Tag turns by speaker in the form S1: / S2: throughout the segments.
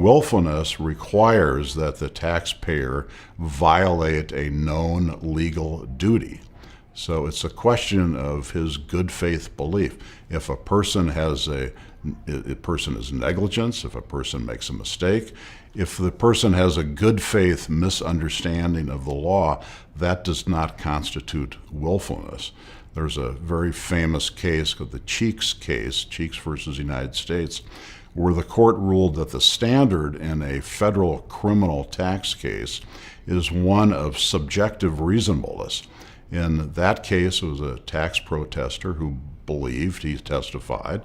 S1: Willfulness requires that the taxpayer violate a known legal duty. So it's a question of his good faith belief. If a person has a person is negligence, if a person makes a mistake, if the person has a good faith misunderstanding of the law, that does not constitute willfulness. There's a very famous case called the Cheeks case, Cheeks versus United States, where the court ruled that the standard in a federal criminal tax case is one of subjective reasonableness. In that case, it was a tax protester who believed, he testified,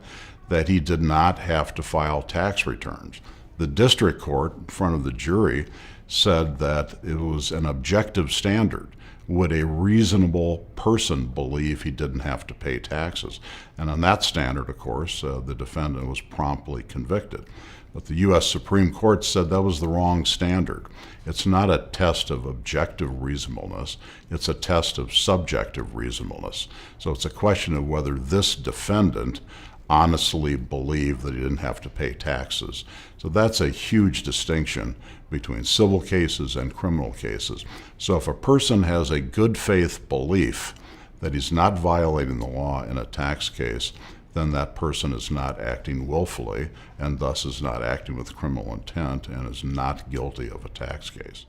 S1: that he did not have to file tax returns. The district court, in front of the jury, said that it was an objective standard. Would a reasonable person believe he didn't have to pay taxes? And on that standard, of course, the defendant was promptly convicted. But the U.S. Supreme Court said that was the wrong standard. It's not a test of objective reasonableness, it's a test of subjective reasonableness. So it's a question of whether this defendant honestly believed that he didn't have to pay taxes. So that's a huge distinction between civil cases and criminal cases. So if a person has a good faith belief that he's not violating the law in a tax case, then that person is not acting willfully and thus is not acting with criminal intent and is not guilty of a tax case.